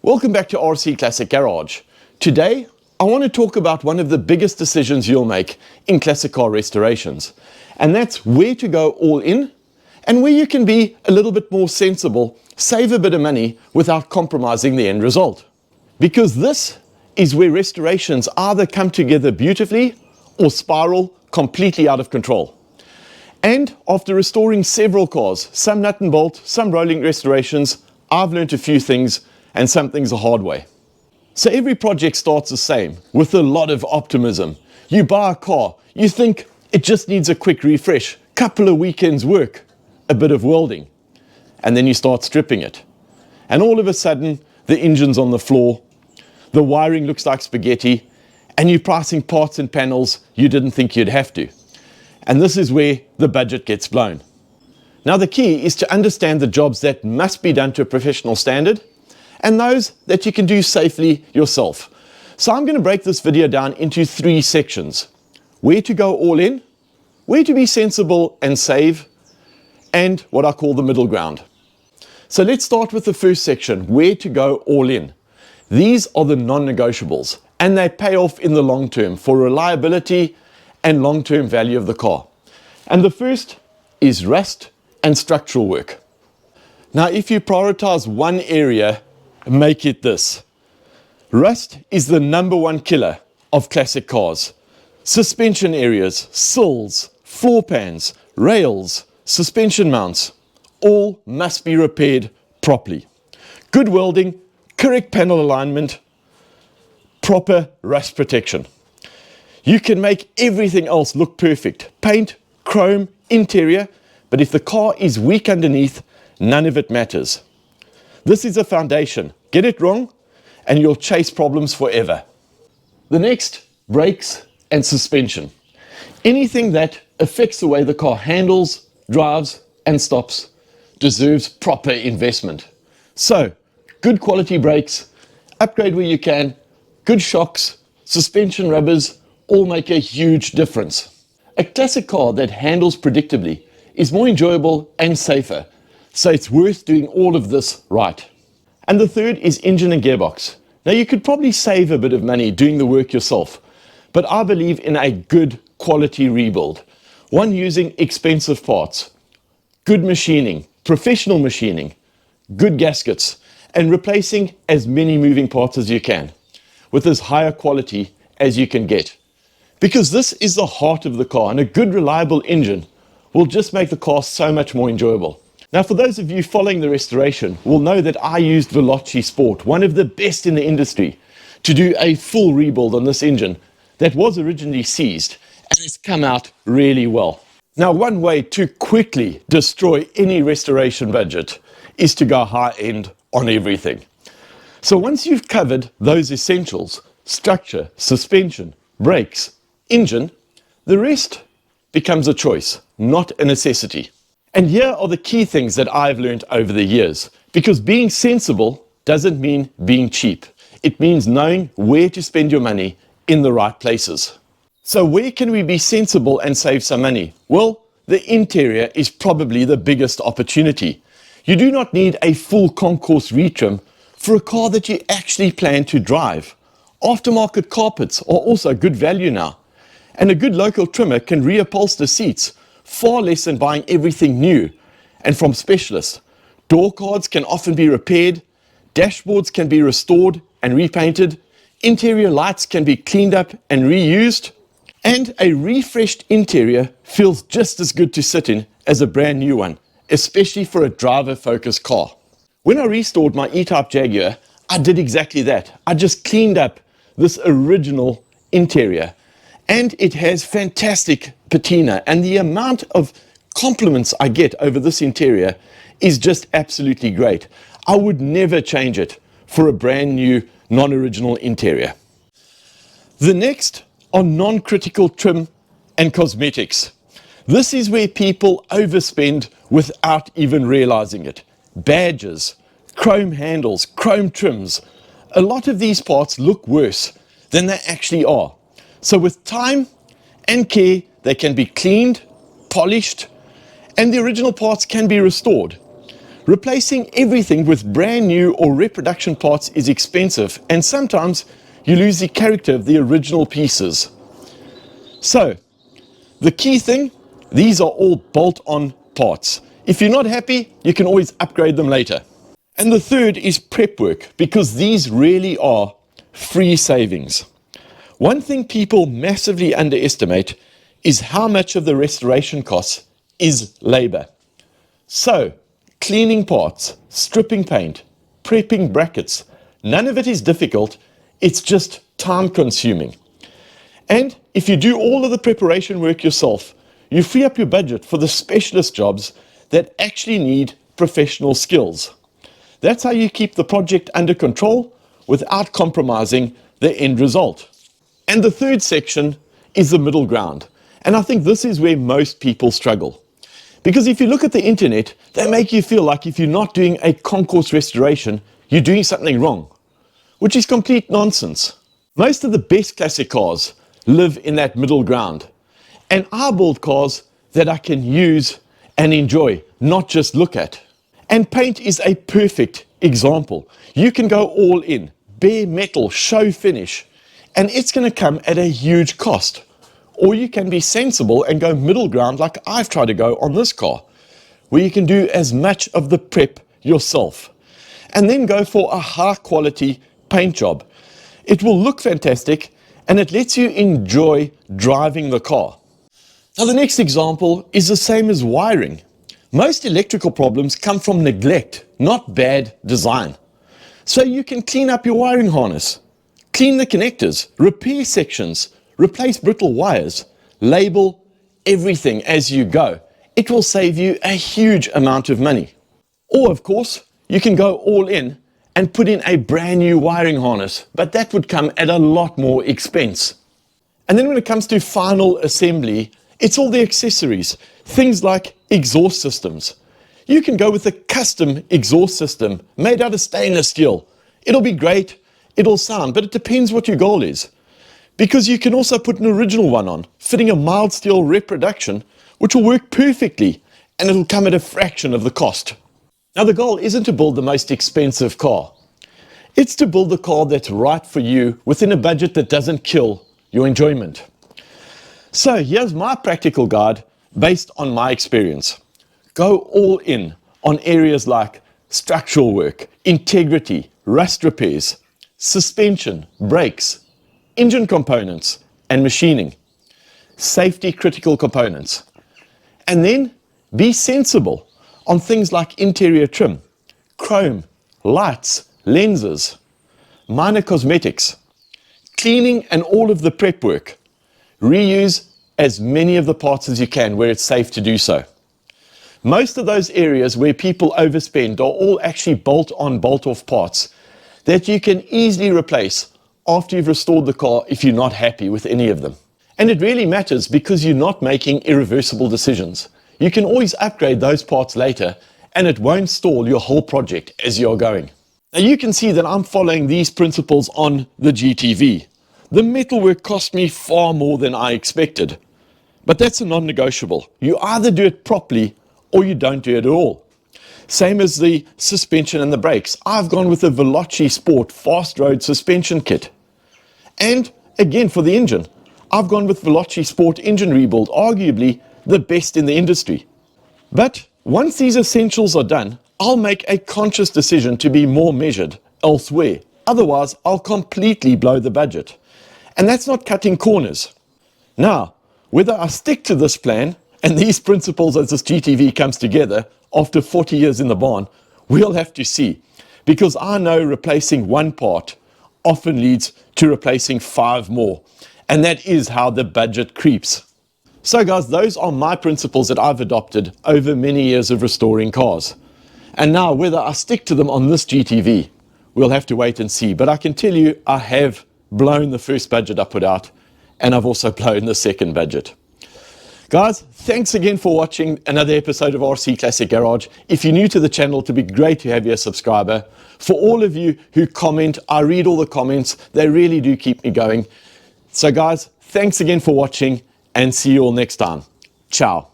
Welcome back to RC Classic Garage. Today, I want to talk about one of the biggest decisions you'll make in classic car restorations. And that's where to go all in and where you can be a little bit more sensible, save a bit of money without compromising the end result. Because this is where restorations either come together beautifully or spiral completely out of control. And after restoring several cars, some nut and bolt, some rolling restorations, I've learned a few things and some things the hard way. So every project starts the same, with a lot of optimism. You buy a car, you think it just needs a quick refresh, couple of weekends work, a bit of welding, and then you start stripping it. And all of a sudden, the engine's on the floor, the wiring looks like spaghetti, and you're pricing parts and panels you didn't think you'd have to. And this is where the budget gets blown. Now the key is to understand the jobs that must be done to a professional standard, and those that you can do safely yourself. So I'm going to break this video down into 3 sections. Where to go all in, where to be sensible and save, and what I call the middle ground. So let's start with the first section, where to go all in. These are the non-negotiables, and they pay off in the long term for reliability and long-term value of the car. And the first is rust and structural work. Now if you prioritize one area, make it this. Rust is the #1 killer of classic cars. Suspension areas, sills, floor pans, rails, suspension mounts, all must be repaired properly. Good welding, correct panel alignment, proper rust protection. You can make everything else look perfect. Paint, chrome, interior, but if the car is weak underneath, none of it matters. This is a foundation. Get it wrong and you'll chase problems forever. The next, brakes and suspension. Anything that affects the way the car handles, drives and stops deserves proper investment. So, good quality brakes, upgrade where you can, good shocks, suspension rubbers, all make a huge difference. A classic car that handles predictably is more enjoyable and safer, so it's worth doing all of this right. And the third is engine and gearbox. Now you could probably save a bit of money doing the work yourself, but I believe in a good quality rebuild. One using expensive parts, good machining, professional machining, good gaskets, and replacing as many moving parts as you can, with as higher quality as you can get. Because this is the heart of the car, and a good reliable engine will just make the car so much more enjoyable. Now for those of you following the restoration will know that I used Veloci Sport, one of the best in the industry, to do a full rebuild on this engine that was originally seized, and it's come out really well. Now one way to quickly destroy any restoration budget is to go high end on everything. So once you've covered those essentials, structure, suspension, brakes, engine, the rest becomes a choice, not a necessity. And here are the key things that I've learned over the years, because being sensible doesn't mean being cheap. It means knowing where to spend your money in the right places. So where can we be sensible and save some money? Well, the interior is probably the biggest opportunity. You do not need a full concours retrim for a car that you actually plan to drive. Aftermarket carpets are also good value now. And a good local trimmer can reupholster seats far less than buying everything new and from specialists. Door cards can often be repaired, dashboards can be restored and repainted, interior lights can be cleaned up and reused, and a refreshed interior feels just as good to sit in as a brand new one, especially for a driver-focused car. When I restored my E-Type Jaguar, I did exactly that. I just cleaned up this original interior, and it has fantastic patina, and the amount of compliments I get over this interior is just absolutely great. I would never change it for a brand new non-original interior. The next are non-critical trim and cosmetics. This is where people overspend without even realizing it. Badges, chrome handles, chrome trims. A lot of these parts look worse than they actually are. So with time and care, they can be cleaned, polished, and the original parts can be restored. Replacing everything with brand new or reproduction parts is expensive, and sometimes you lose the character of the original pieces. So, the key thing, these are all bolt-on parts. If you're not happy, you can always upgrade them later. And the third is prep work, because these really are free savings. One thing people massively underestimate is how much of the restoration costs is labor. So, cleaning parts, stripping paint, prepping brackets, none of it is difficult, it's just time consuming. And if you do all of the preparation work yourself, you free up your budget for the specialist jobs that actually need professional skills. That's how you keep the project under control without compromising the end result. And the third section is the middle ground. And I think this is where most people struggle. Because if you look at the internet, they make you feel like if you're not doing a concours restoration, you're doing something wrong, which is complete nonsense. Most of the best classic cars live in that middle ground. And I build cars that I can use and enjoy, not just look at. And paint is a perfect example. You can go all in, bare metal, show finish, and it's going to come at a huge cost. Or you can be sensible and go middle ground like I've tried to go on this car, where you can do as much of the prep yourself. And then go for a high quality paint job. It will look fantastic and it lets you enjoy driving the car. Now the next example is the same as wiring. Most electrical problems come from neglect, not bad design. So you can clean up your wiring harness, clean the connectors, repair sections, replace brittle wires, label everything as you go. It will save you a huge amount of money. Or of course, you can go all in and put in a brand new wiring harness, but that would come at a lot more expense. And then when it comes to final assembly, it's all the accessories, things like exhaust systems. You can go with a custom exhaust system made out of stainless steel. It'll be great, it'll sound, but it depends what your goal is. Because you can also put an original one on, fitting a mild steel reproduction, which will work perfectly, and it'll come at a fraction of the cost. Now the goal isn't to build the most expensive car. It's to build the car that's right for you within a budget that doesn't kill your enjoyment. So here's my practical guide based on my experience. Go all in on areas like structural work, integrity, rust repairs, suspension, brakes, engine components, and machining. Safety critical components. And then be sensible on things like interior trim, chrome, lights, lenses, minor cosmetics, cleaning and all of the prep work. Reuse as many of the parts as you can where it's safe to do so. Most of those areas where people overspend are all actually bolt-on, bolt-off parts that you can easily replace after you've restored the car if you're not happy with any of them. And it really matters because you're not making irreversible decisions. You can always upgrade those parts later and it won't stall your whole project as you're going. Now you can see that I'm following these principles on the GTV. The metalwork cost me far more than I expected. But that's a non-negotiable. You either do it properly or you don't do it at all. Same as the suspension and the brakes. I've gone with the Veloci Sport Fast Road suspension kit. And again for the engine, I've gone with Veloci Sport engine rebuild, arguably the best in the industry. But once these essentials are done, I'll make a conscious decision to be more measured elsewhere. Otherwise, I'll completely blow the budget. And that's not cutting corners. Now, whether I stick to this plan and these principles as this GTV comes together after 40 years in the barn, we'll have to see. Because I know replacing one part often leads to replacing 5 more. And that is how the budget creeps. So guys, those are my principles that I've adopted over many years of restoring cars. And now whether I stick to them on this GTV, we'll have to wait and see. But I can tell you, I have blown the first budget I put out, and I've also blown the second budget. Guys, thanks again for watching another episode of RC Classic Garage. If you're new to the channel, it'd be great to have you a subscriber. For all of you who comment, I read all the comments. They really do keep me going. So guys, thanks again for watching and see you all next time. Ciao.